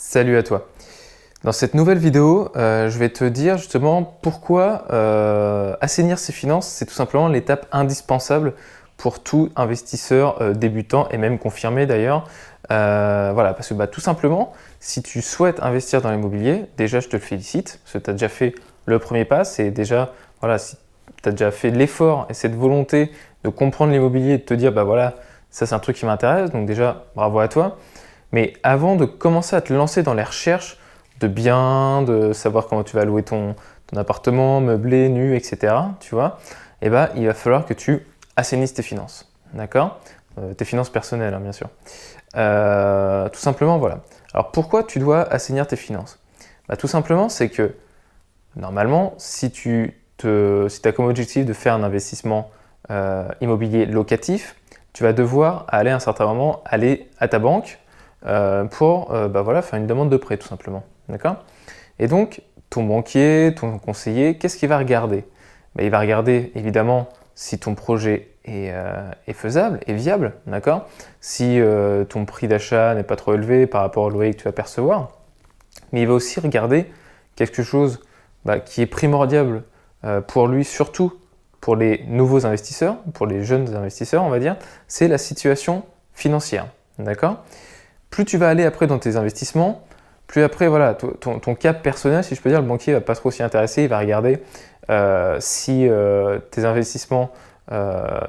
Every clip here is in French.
Salut à toi. Dans cette nouvelle vidéo, je vais te dire justement pourquoi assainir ses finances, c'est tout simplement l'étape indispensable pour tout investisseur débutant et même confirmé d'ailleurs. Voilà, parce que tout simplement, si tu souhaites investir dans l'immobilier, déjà je te le félicite, parce que tu as déjà fait le premier pas, c'est déjà, voilà, si tu as déjà fait l'effort et cette volonté de comprendre l'immobilier et de te dire, voilà, ça c'est un truc qui m'intéresse, donc déjà bravo à toi. Mais avant de commencer à te lancer dans les recherches de biens, de savoir comment tu vas louer ton appartement, meublé, nu, etc., tu vois, il va falloir que tu assainisses tes finances, d'accord? Tes finances personnelles, hein, bien sûr. Tout simplement, voilà. Alors, pourquoi tu dois assainir tes finances? Tout simplement, c'est que, normalement, si tu as comme objectif de faire un investissement immobilier locatif, tu vas devoir aller à un certain moment aller à ta banque pour faire une demande de prêt tout simplement. D'accord? Et donc, ton banquier, ton conseiller, qu'est-ce qu'il va regarder? Il va regarder évidemment si ton projet est faisable, est viable, d'accord? Si ton prix d'achat n'est pas trop élevé par rapport au loyer que tu vas percevoir. Mais il va aussi regarder quelque chose qui est primordial pour lui, surtout pour les nouveaux investisseurs, pour les jeunes investisseurs, on va dire, c'est la situation financière. D'accord? Plus tu vas aller après dans tes investissements, plus après, voilà, ton cap personnel, si je peux dire, le banquier ne va pas trop s'y intéresser, il va regarder si tes investissements,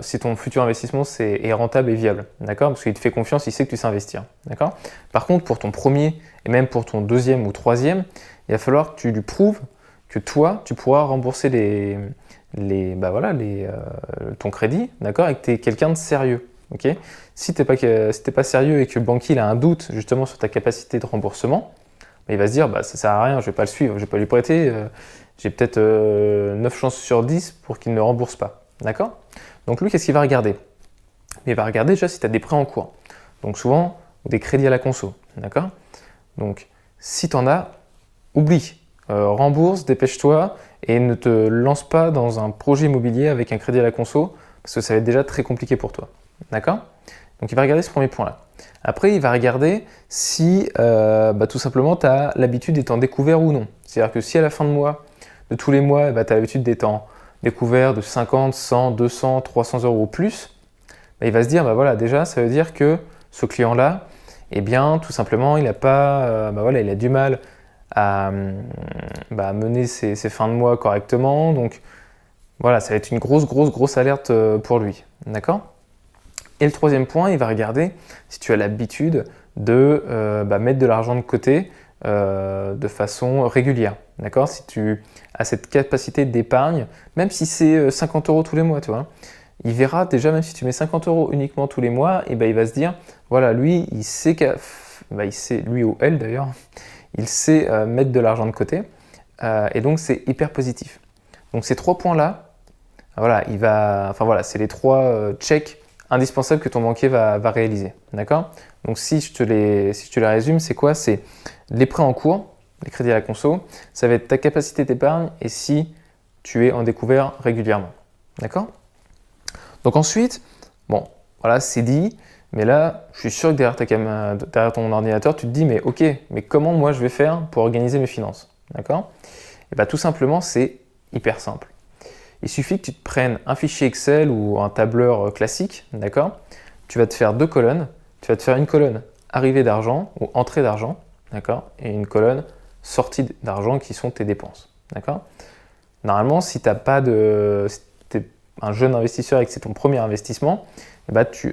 si ton futur investissement est rentable et viable, d'accord? Parce qu'il te fait confiance, il sait que tu sais investir, d'accord? Par contre, pour ton premier et même pour ton deuxième ou troisième, il va falloir que tu lui prouves que toi, tu pourras rembourser ton crédit, d'accord? Et que tu es quelqu'un de sérieux. Okay, si tu n'es pas sérieux et que le banquier a un doute justement sur ta capacité de remboursement, il va se dire ça sert à rien, je ne vais pas le suivre, je ne vais pas lui prêter, j'ai peut-être 9 chances sur 10 pour qu'il ne rembourse pas. D'accord? Donc lui, qu'est-ce qu'il va regarder? Il va regarder déjà si tu as des prêts en cours. Donc souvent, des crédits à la conso. D'accord? Donc si tu en as, oublie, rembourse, dépêche-toi et ne te lance pas dans un projet immobilier avec un crédit à la conso parce que ça va être déjà très compliqué pour toi. D'accord? Donc il va regarder ce premier point-là. Après, il va regarder si tout simplement tu as l'habitude d'être en découvert ou non. C'est-à-dire que si à la fin de mois, de tous les mois, tu as l'habitude d'être en découvert de 50, 100, 200, 300 euros ou plus, il va se dire, déjà, ça veut dire que ce client-là, tout simplement, il a pas, il a du mal à mener ses fins de mois correctement. Donc, voilà, ça va être une grosse alerte pour lui. D'accord? Et le troisième point, il va regarder si tu as l'habitude de mettre de l'argent de côté de façon régulière. D'accord? Si tu as cette capacité d'épargne, même si c'est 50 euros tous les mois, tu vois, il verra déjà, même si tu mets 50 euros uniquement tous les mois, il va se dire, voilà, lui, il sait, lui ou elle d'ailleurs, il sait mettre de l'argent de côté. Et donc, c'est hyper positif. Donc, ces trois points-là, voilà, c'est les trois checks indispensable que ton banquier va réaliser. D'accord? Donc si je te les résume, c'est quoi? C'est les prêts en cours, les crédits à la conso, ça va être ta capacité d'épargne et si tu es en découvert régulièrement. D'accord? Donc ensuite, voilà, c'est dit, mais là, je suis sûr que derrière ton ordinateur, tu te dis, mais ok, mais comment moi je vais faire pour organiser mes finances? D'accord? Et tout simplement, c'est hyper simple. Il suffit que tu te prennes un fichier Excel ou un tableur classique, d'accord? Tu vas te faire deux colonnes. Tu vas te faire une colonne arrivée d'argent ou entrée d'argent, d'accord? Et une colonne sortie d'argent qui sont tes dépenses, d'accord? Normalement, si tu es un jeune investisseur et que c'est ton premier investissement,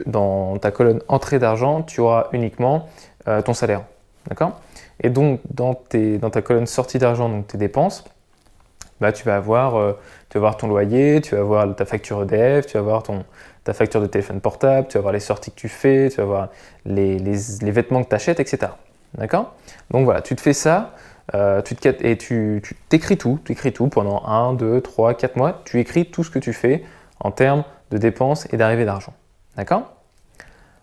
dans ta colonne entrée d'argent, tu auras uniquement ton salaire, d'accord? Et donc, dans ta colonne sortie d'argent, donc tes dépenses, tu vas avoir ton loyer, tu vas avoir ta facture EDF, tu vas avoir ta facture de téléphone portable, tu vas avoir les sorties que tu fais, tu vas avoir les vêtements que tu achètes, etc. D'accord? Donc voilà, tu te fais ça tu t'écris tout pendant 1, 2, 3, 4 mois, tu écris tout ce que tu fais en termes de dépenses et d'arrivée d'argent. D'accord?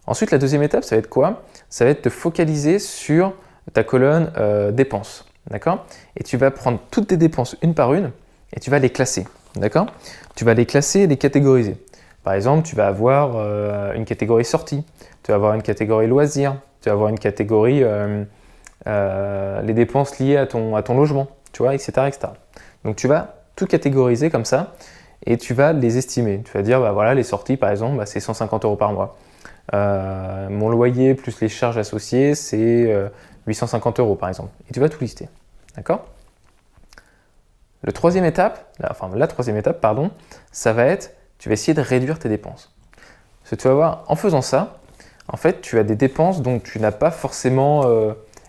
Ensuite, la deuxième étape, ça va être quoi? Ça va être de focaliser sur ta colonne dépenses. D'accord? Et tu vas prendre toutes tes dépenses une par une et tu vas les classer. D'accord? Tu vas les classer et les catégoriser. Par exemple, tu vas avoir une catégorie sortie, tu vas avoir une catégorie loisirs, tu vas avoir une catégorie les dépenses liées à ton logement, tu vois, etc., etc. Donc tu vas tout catégoriser comme ça et tu vas les estimer. Tu vas dire, bah voilà, les sorties par exemple, bah, c'est 150 € par mois. Mon loyer plus les charges associées, c'est 850 € par exemple. Et tu vas tout lister. D'accord? La troisième étape, pardon, ça va être, tu vas essayer de réduire tes dépenses. Parce que tu vas voir, en faisant ça, en fait, tu as des dépenses dont tu n'as pas forcément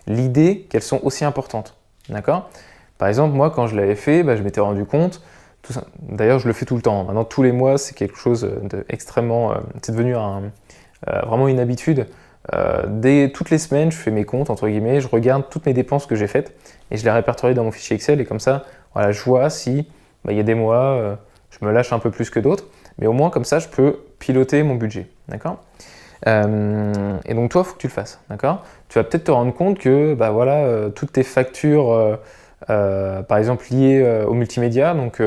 l'idée qu'elles sont aussi importantes. D'accord? Par exemple, moi, quand je l'avais fait, bah, je m'étais rendu compte, d'ailleurs, je le fais tout le temps. Maintenant, tous les mois, c'est quelque chose d'extrêmement. C'est devenu vraiment une habitude. Toutes les semaines, je fais mes comptes, entre guillemets, je regarde toutes mes dépenses que j'ai faites et je les répertorie dans mon fichier Excel. Et comme ça, voilà, je vois si y a des mois, je me lâche un peu plus que d'autres. Mais au moins, comme ça, je peux piloter mon budget. D'accord? Et donc, toi, il faut que tu le fasses. D'accord? Tu vas peut-être te rendre compte que bah, voilà, toutes tes factures, par exemple, liées au multimédia, donc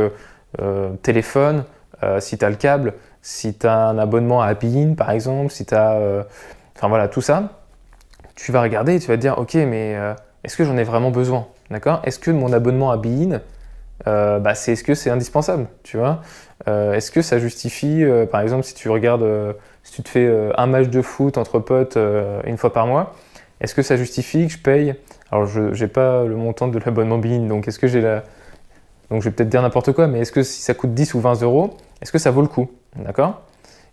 téléphone, si tu as le câble, si tu as un abonnement à Bein, par exemple, si tu as. Enfin voilà, tout ça, tu vas regarder et tu vas te dire, ok, mais est-ce que j'en ai vraiment besoin? D'accord? Est-ce que mon abonnement à Bein, est-ce que c'est indispensable? Tu vois? Est-ce que ça justifie, par exemple, si tu regardes, si tu te fais un match de foot entre potes une fois par mois, est-ce que ça justifie que je paye? Alors, je n'ai pas le montant de l'abonnement Bein, donc est-ce que j'ai la. Donc, je vais peut-être dire n'importe quoi, mais est-ce que si ça coûte 10 ou 20 €, est-ce que ça vaut le coup? D'accord?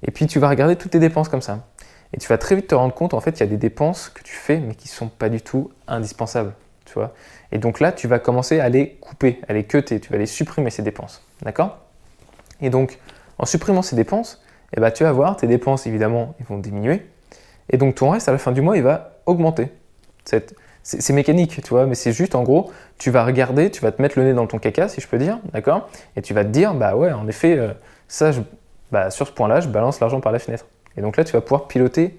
Et puis, tu vas regarder toutes tes dépenses comme ça. Et tu vas très vite te rendre compte, en fait, il y a des dépenses que tu fais, mais qui ne sont pas du tout indispensables, tu vois. Et donc là, tu vas commencer à les couper, à les cutter, tu vas les supprimer, ces dépenses, d'accord? Et donc, en supprimant ces dépenses, eh ben, tu vas voir, tes dépenses, évidemment, ils vont diminuer. Et donc, ton reste, à la fin du mois, il va augmenter. C'est mécanique, tu vois, mais c'est juste, en gros, tu vas regarder, tu vas te mettre le nez dans ton caca, si je peux dire, d'accord? Et tu vas te dire, bah ouais, en effet, sur ce point-là, je balance l'argent par la fenêtre. Et donc là, tu vas pouvoir piloter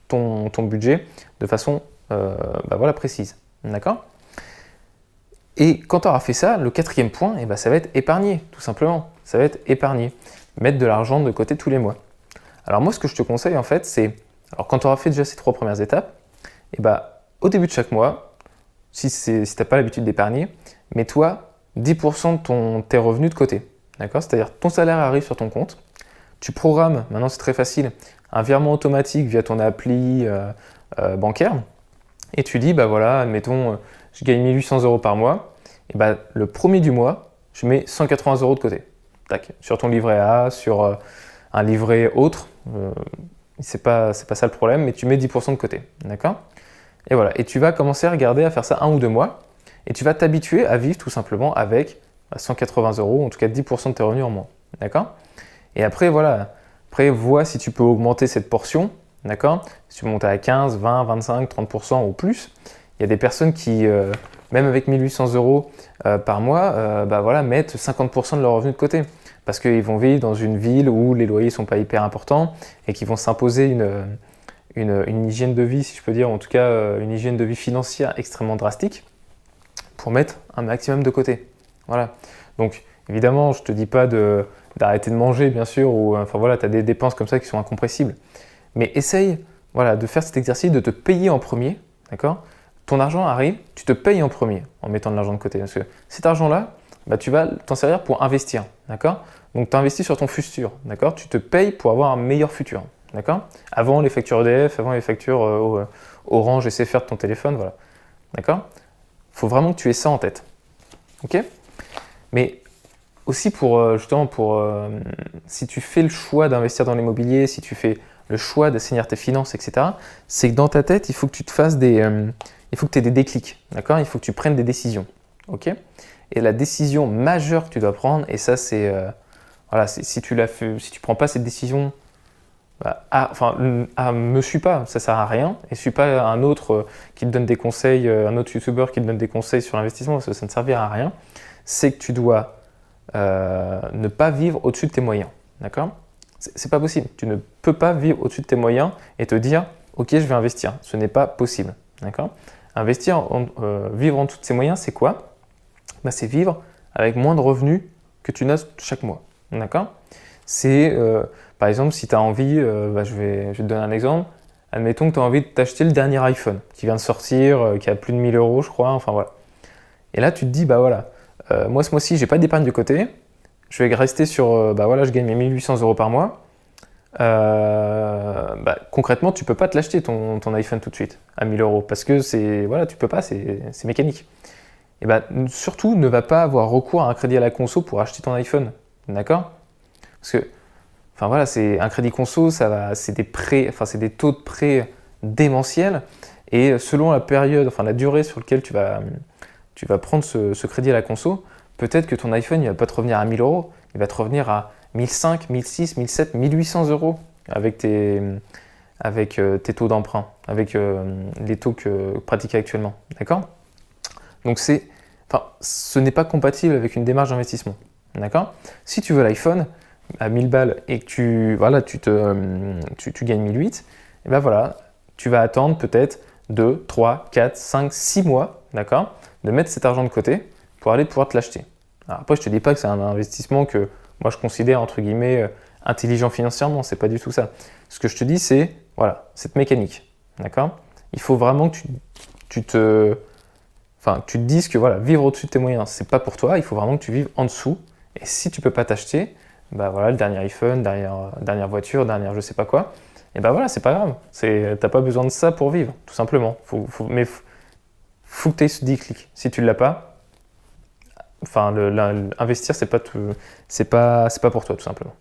ton budget de façon précise. D'accord? Et quand tu auras fait ça, le quatrième point, ça va être épargner, tout simplement. Ça va être épargner. Mettre de l'argent de côté tous les mois. Alors moi, ce que je te conseille, en fait, c'est... Alors quand tu auras fait déjà ces 3 premières étapes, au début de chaque mois, si tu n'as pas l'habitude d'épargner, mets-toi 10% de tes revenus de côté. D'accord? C'est-à-dire ton salaire arrive sur ton compte. Tu programmes, maintenant c'est très facile, un virement automatique via ton appli bancaire et tu dis, bah voilà, admettons, je gagne 1800 € par mois, et le premier du mois, je mets 180 € de côté. Tac, sur ton livret A, sur un livret autre, c'est pas ça le problème, mais tu mets 10% de côté, d'accord? Et voilà, et tu vas commencer à regarder, à faire ça 1 ou 2 mois, et tu vas t'habituer à vivre tout simplement avec 180 €, en tout cas 10% de tes revenus en moins, d'accord? Et après, voilà, vois si tu peux augmenter cette portion, d'accord? Si tu peux monter à 15, 20, 25, 30% ou plus, il y a des personnes qui, même avec 1800 € par mois, mettent 50% de leurs revenus de côté. Parce qu'ils vont vivre dans une ville où les loyers ne sont pas hyper importants et qu'ils vont s'imposer une hygiène de vie, si je peux dire, en tout cas une hygiène de vie financière extrêmement drastique pour mettre un maximum de côté. Voilà. Donc, évidemment, je ne te dis pas d'arrêter de manger, bien sûr, ou tu as des dépenses comme ça qui sont incompressibles. Mais essaye de faire cet exercice, de te payer en premier, d'accord? Ton argent arrive, tu te payes en premier en mettant de l'argent de côté. Parce que cet argent-là, tu vas t'en servir pour investir, d'accord? Donc tu investis sur ton futur, d'accord? Tu te payes pour avoir un meilleur futur, d'accord? Avant les factures EDF, avant les factures Orange et SFR de ton téléphone, voilà, d'accord? Il faut vraiment que tu aies ça en tête, ok? Mais aussi si tu fais le choix d'investir dans l'immobilier, si tu fais le choix d'assainir tes finances, etc., c'est que dans ta tête, il faut que tu te fasses il faut que tu aies des déclics, d'accord? Il faut que tu prennes des décisions, ok? Et la décision majeure que tu dois prendre, et ça c'est, si tu prends pas cette décision, me suis pas, ça sert à rien, et suis pas un autre qui te donne des conseils, un autre youtubeur qui te donne des conseils sur l'investissement, parce que ça ne servira à rien. C'est que tu dois ne pas vivre au-dessus de tes moyens, d'accord? C'est pas possible. Tu ne peux pas vivre au-dessus de tes moyens et te dire, ok, je vais investir. Ce n'est pas possible, d'accord? Vivre en dessous de ses moyens, c'est quoi? C'est vivre avec moins de revenus que tu n'as chaque mois, d'accord? C'est, par exemple, si tu as envie, je vais te donner un exemple, Admettons que tu as envie de t'acheter le dernier iPhone qui vient de sortir, qui a plus de 1000 euros, je crois, enfin voilà. Et là, tu te dis, bah voilà, moi ce mois-ci, j'ai pas d'épargne de côté, je vais rester sur, bah voilà, je gagne mes 1800 euros par mois. Bah, concrètement, tu peux pas te l'acheter ton iPhone tout de suite à 1000 euros parce que voilà, tu peux pas, c'est mécanique. Et bah, surtout, ne va pas avoir recours à un crédit à la conso pour acheter ton iPhone, d'accord? Parce que, enfin voilà, c'est un crédit conso, c'est des prêts, enfin c'est des taux de prêt démentiels et selon la période, enfin la durée sur laquelle tu vas prendre ce crédit à la conso, peut-être que ton iPhone, il va pas te revenir à 1000 euros, il va te revenir à 1500, 1600, 1700, 1800 euros avec tes taux d'emprunt, avec les taux que pratiqués actuellement. D'accord? Donc ce n'est pas compatible avec une démarche d'investissement. D'accord? Si tu veux l'iPhone à 1000 balles et que tu gagnes 1008, et ben voilà, tu vas attendre peut-être 2, 3, 4, 5, 6 mois, d'accord, de mettre cet argent de côté pour aller pouvoir te l'acheter. Après, je ne te dis pas que c'est un investissement que moi je considère entre guillemets intelligent financièrement, c'est pas du tout ça. Ce que je te dis, c'est voilà, cette mécanique, d'accord? Il faut vraiment que tu te dises que voilà, vivre au-dessus de tes moyens, c'est pas pour toi, il faut vraiment que tu vives en dessous. Et si tu peux pas t'acheter, bah voilà, le dernier iPhone, dernière voiture, dernière je sais pas quoi, et bah voilà, c'est pas grave. T'as pas besoin de ça pour vivre, tout simplement. Mais faut que tu aies ce déclic. Si tu l'as pas, enfin, investir, c'est pas pour toi, tout simplement.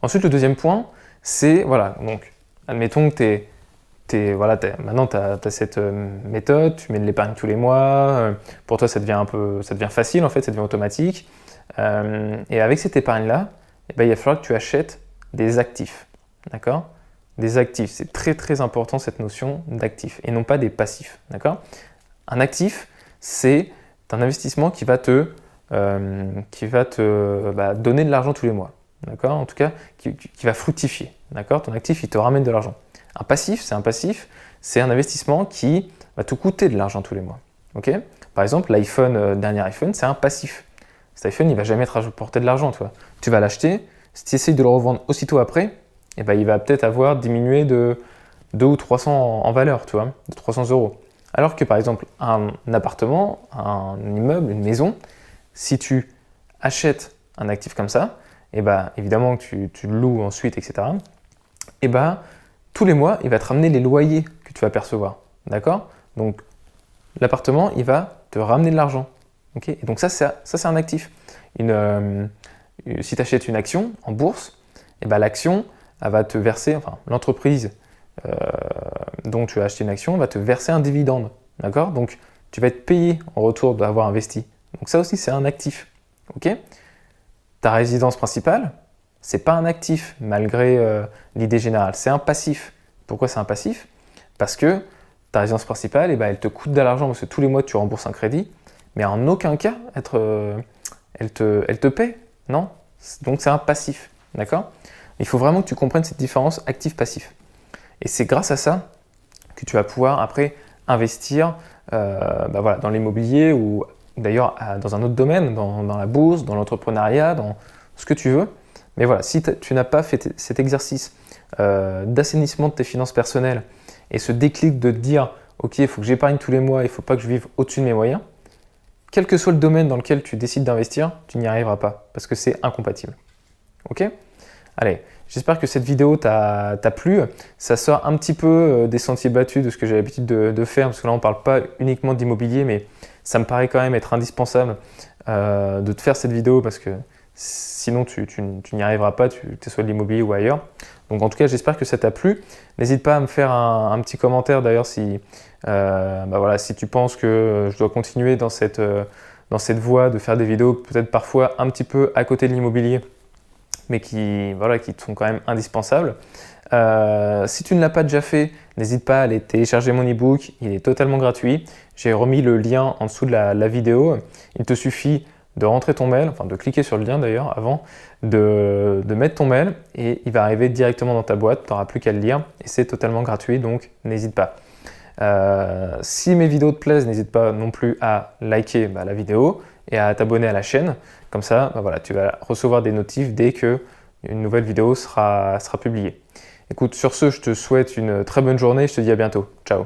Ensuite, le deuxième point, c'est, voilà, donc, admettons que maintenant, tu as cette méthode, tu mets de l'épargne tous les mois, pour toi, ça devient facile, en fait, ça devient automatique. Et avec cette épargne-là, eh ben, il va falloir que tu achètes des actifs, d'accord? Des actifs, c'est très, très important, cette notion d'actifs, et non pas des passifs, d'accord? Un actif, c'est un investissement qui va te donner de l'argent tous les mois. D'accord? En tout cas, qui va fructifier. D'accord? Ton actif, il te ramène de l'argent. Un passif, c'est un investissement qui va te coûter de l'argent tous les mois. Okay? Par exemple, dernier iPhone, c'est un passif. Cet iPhone, il ne va jamais te rapporter de l'argent. Tu vas l'acheter, si tu essayes de le revendre aussitôt après, eh ben, il va peut-être avoir diminué de 2 ou 300 en valeur, tu vois, de 300 euros. Alors que par exemple, un appartement, un immeuble, une maison, si tu achètes un actif comme ça, et bah, évidemment que tu le loues ensuite, etc. Et bah, tous les mois, il va te ramener les loyers que tu vas percevoir. D'accord? Donc, l'appartement, il va te ramener de l'argent. Okay? Et donc, ça c'est un actif. Si tu achètes une action en bourse, et bah, l'action, elle va te verser, enfin, l'entreprise dont tu as acheté une action va te verser un dividende. D'accord? Donc, tu vas être payé en retour d'avoir investi. Donc, ça aussi, c'est un actif. Ok? Ta résidence principale, c'est pas un actif malgré l'idée générale, c'est un passif. Pourquoi c'est un passif? Parce que ta résidence principale, eh ben, elle te coûte de l'argent parce que tous les mois tu rembourses un crédit, mais en aucun cas elle te paie, non? Donc c'est un passif, d'accord? Il faut vraiment que tu comprennes cette différence actif-passif. Et c'est grâce à ça que tu vas pouvoir après investir voilà, dans l'immobilier ou d'ailleurs dans un autre domaine, dans la bourse, dans l'entrepreneuriat, dans ce que tu veux. Mais voilà, si tu n'as pas fait cet exercice d'assainissement de tes finances personnelles et ce déclic de te dire « Ok, il faut que j'épargne tous les mois, il ne faut pas que je vive au-dessus de mes moyens », quel que soit le domaine dans lequel tu décides d'investir, tu n'y arriveras pas parce que c'est incompatible. Ok? Allez, j'espère que cette vidéo t'a plu. Ça sort un petit peu des sentiers battus de ce que j'ai l'habitude de faire parce que là, on ne parle pas uniquement d'immobilier, mais ça me paraît quand même être indispensable de te faire cette vidéo parce que sinon tu n'y arriveras pas, tu es soit de l'immobilier ou ailleurs. Donc en tout cas, j'espère que ça t'a plu. N'hésite pas à me faire un petit commentaire d'ailleurs si tu penses que je dois continuer dans cette voie de faire des vidéos peut-être parfois un petit peu à côté de l'immobilier, mais qui te sont quand même indispensables. Si tu ne l'as pas déjà fait, n'hésite pas à aller télécharger mon e-book, il est totalement gratuit. J'ai remis le lien en dessous de la vidéo. Il te suffit de rentrer ton mail, enfin de cliquer sur le lien d'ailleurs avant, de mettre ton mail et il va arriver directement dans ta boîte, tu n'auras plus qu'à le lire et c'est totalement gratuit, donc n'hésite pas. Si mes vidéos te plaisent, n'hésite pas non plus à liker la vidéo et à t'abonner à la chaîne. Comme ça, tu vas recevoir des notifs dès qu'une nouvelle vidéo sera publiée. Écoute, sur ce, je te souhaite une très bonne journée, je te dis à bientôt. Ciao.